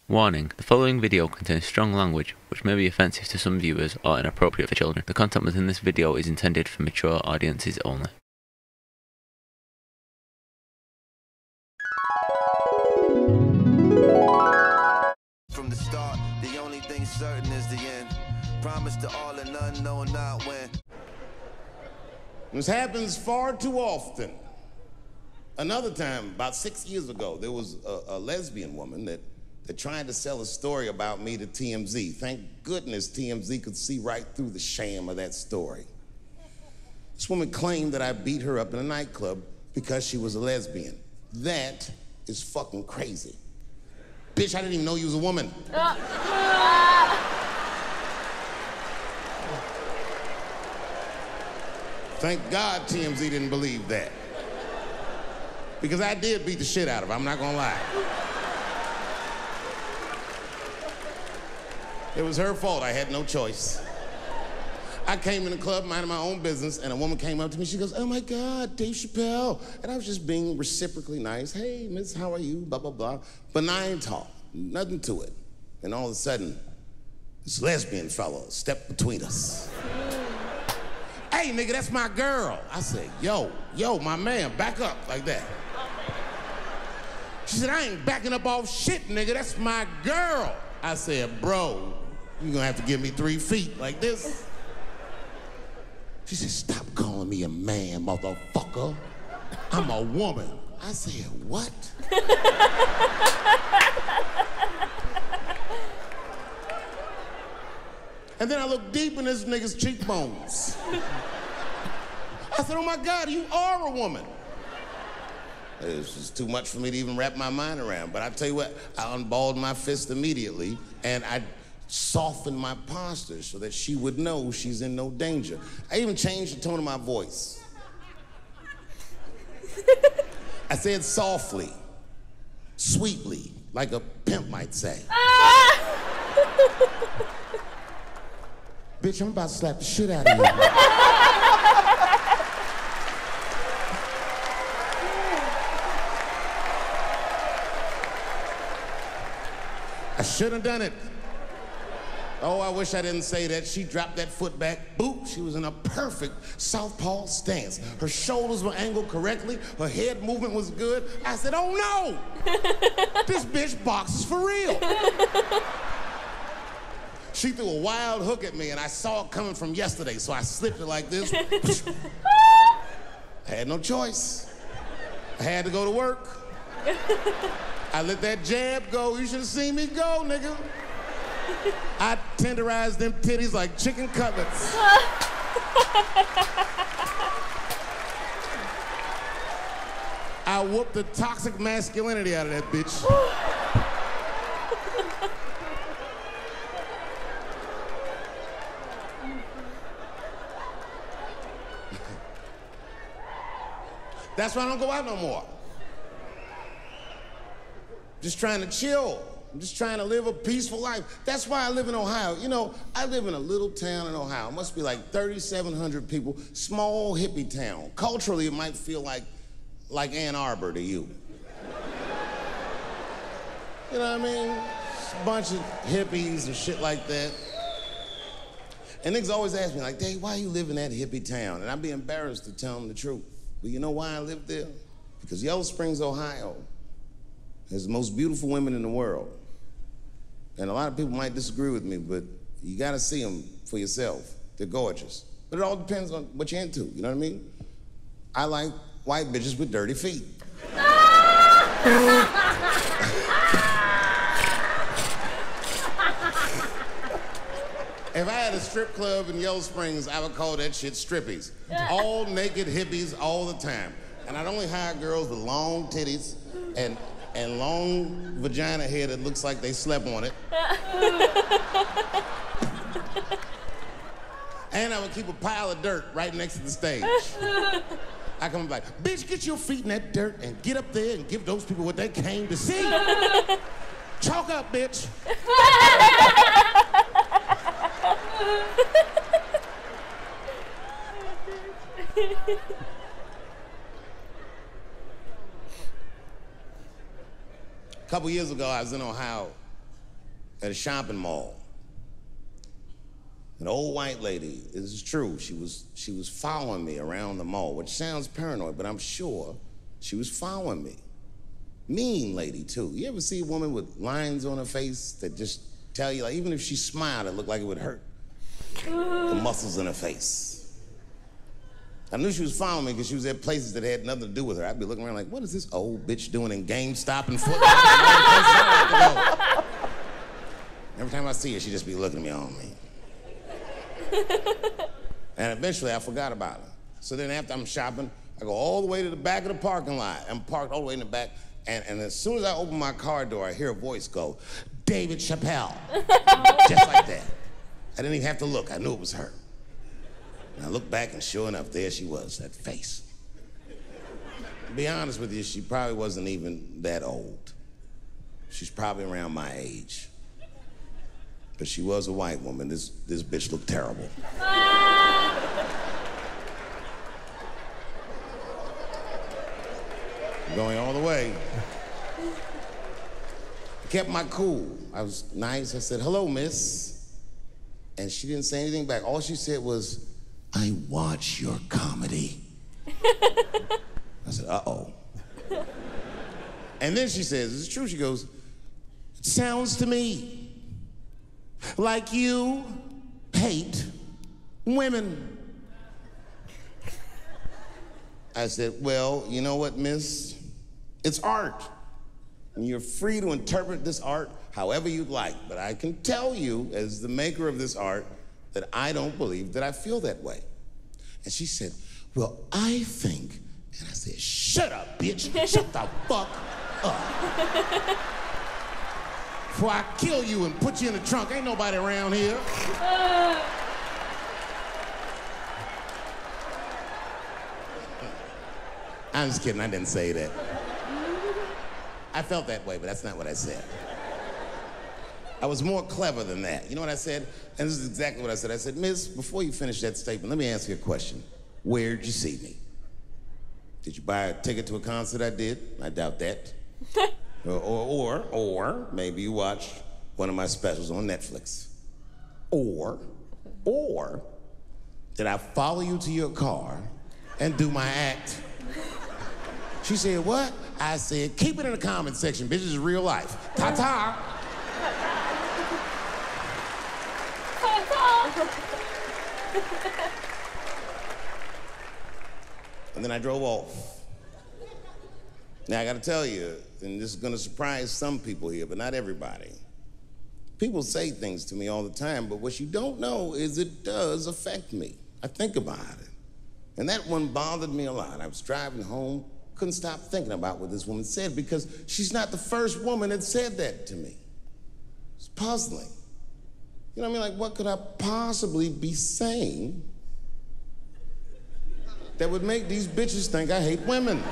Warning, the following video contains strong language which may be offensive to some viewers or inappropriate for children. The content within this video is intended for mature audiences only. From the start, the only thing certain is the end. Promise to all and none, no, not when. This happens far too often. Another time, about 6 years ago, there was a lesbian woman that tried to sell a story about me to TMZ. Thank goodness TMZ could see right through the sham of that story. This woman claimed that I beat her up in a nightclub because she was a lesbian. That is fucking crazy. Bitch, I didn't even know you was a woman. Thank God TMZ didn't believe that. Because I did beat the shit out of her, I'm not gonna lie. It was her fault, I had no choice. I came in the club minding my own business and a woman came up to me, she goes, "Oh my God, Dave Chappelle." And I was just being reciprocally nice. "Hey, miss, how are you?" Blah, blah, blah. Benign talk, nothing to it. And all of a sudden, this lesbian fellow stepped between us. "Hey, nigga, that's my girl." I said, yo, my man, back up like that. She said, "I ain't backing up off shit, nigga, that's my girl." I said, "Bro, you're gonna have to give me 3 feet like this." She said, "Stop calling me a man, motherfucker. I'm a woman." I said, "What?" And then I looked deep in this nigga's cheekbones. I said, "Oh my God, you are a woman." It was just too much for me to even wrap my mind around. But I tell you what, I unballed my fist immediately and I softened my posture so that she would know she's in no danger. I even changed the tone of my voice. I said softly, sweetly, like a pimp might say. "Bitch, I'm about to slap the shit out of you." I should have done it. Oh, I wish I didn't say that. She dropped that foot back. Boop, she was in a perfect southpaw stance. Her shoulders were angled correctly. Her head movement was good. I said, "Oh no! This bitch boxes for real." She threw a wild hook at me and I saw it coming from yesterday, so I slipped it like this. I had no choice. I had to go to work. I let that jab go. You should have seen me go, nigga. I tenderized them titties like chicken cutlets. I whooped the toxic masculinity out of that bitch. That's why I don't go out no more. Just trying to chill. I'm just trying to live a peaceful life. That's why I live in Ohio. You know, I live in a little town in Ohio. It must be like 3,700 people, small hippie town. Culturally, it might feel like Ann Arbor to you. You know what I mean? Just a bunch of hippies and shit like that. And niggas always ask me, like, "Dave, why you live in that hippie town?" And I'd be embarrassed to tell them the truth. But you know why I live there? Because Yellow Springs, Ohio has the most beautiful women in the world. And a lot of people might disagree with me, but you gotta see them for yourself. They're gorgeous. But it all depends on what you're into, you know what I mean? I like white bitches with dirty feet. If I had a strip club in Yellow Springs, I would call that shit strippies. All naked hippies all the time. And I'd only hire girls with long titties and long vagina hair that looks like they slept on it. And I would keep a pile of dirt right next to the stage. I come like, "Bitch, get your feet in that dirt and get up there and give those people what they came to see. Chalk up, bitch." A couple years ago, I was in Ohio at a shopping mall. An old white lady, this is true, she was following me around the mall, which sounds paranoid, but I'm sure she was following me. Mean lady, too. You ever see a woman with lines on her face that just tell you, like, even if she smiled, it looked like it would hurt? The muscles in her face. I knew she was following me because she was at places that had nothing to do with her. I'd be looking around like, what is this old bitch doing in GameStop and Foot Locker? Every time I see her, she'd just be looking at me on me. And eventually I forgot about her. So then after I'm shopping, I go all the way to the back of the parking lot. I'm parked all the way in the back. And as soon as I open my car door, I hear a voice go, DAVECHAPPELLE. Just like that. I didn't even have to look. I knew it was her. And I looked back, and sure enough, there she was, that face. To be honest with you, she probably wasn't even that old. She's probably around my age. But she was a white woman. This bitch looked terrible. Going all the way. I kept my cool. I was nice. I said, hello, miss. And she didn't say anything back. All she said was, I watch your comedy. I said, uh-oh. And then she says, it's true, she goes, it sounds to me like you hate women. I said, well, you know what, miss? It's art. And you're free to interpret this art however you'd like. But I can tell you, as the maker of this art, that I don't believe that I feel that way. And she said, well, I think. And I said, shut up, bitch. Shut the fuck up. Before I kill you and put you in the trunk. Ain't nobody around here. I'm just kidding, I didn't say that. I felt that way, but that's not what I said. I was more clever than that. You know what I said? And this is exactly what I said. I said, miss, before you finish that statement, let me ask you a question. Where'd you see me? Did you buy a ticket to a concert I did? I doubt that. Or maybe you watched one of my specials on Netflix. Or did I follow you to your car and do my act? She said, what? I said, keep it in the comment section, bitch, this is real life. Ta-ta. And then I drove off. Now, I gotta tell you, and this is gonna surprise some people here, but not everybody. People say things to me all the time, but what you don't know is it does affect me. I think about it. And that one bothered me a lot. I was driving home, couldn't stop thinking about what this woman said because she's not the first woman that said that to me. It's puzzling. You know what I mean? Like, what could I possibly be saying that would make these bitches think I hate women?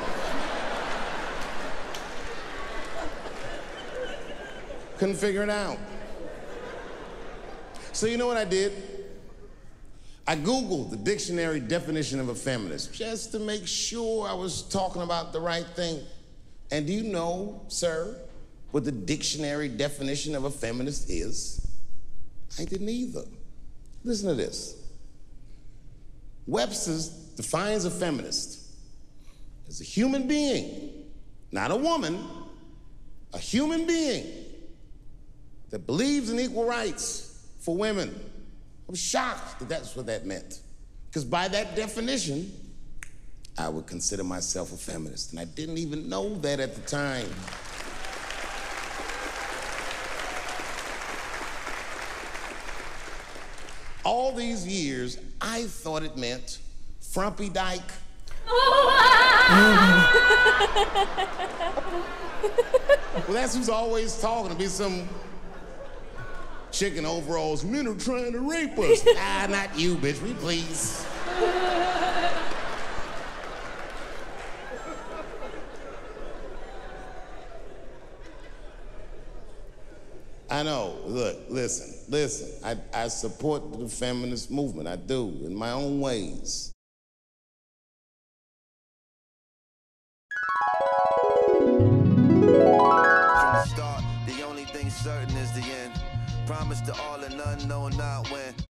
Couldn't figure it out. So you know what I did? I Googled the dictionary definition of a feminist just to make sure I was talking about the right thing. And do you know, sir, what the dictionary definition of a feminist is? I didn't either. Listen to this. Webster's defines a feminist as a human being, not a woman, a human being that believes in equal rights for women. I was shocked that that's what that meant. Because by that definition, I would consider myself a feminist. And I didn't even know that at the time. All these years, I thought it meant frumpy dyke. Well, that's who's always talking to be some chick in overalls. Men are trying to rape us. Ah, not you, bitch. We please. I know. Look, listen. I support the feminist movement. I do, in my own ways. From the start, the only thing certain is the end. Promise to all and none, no, not when.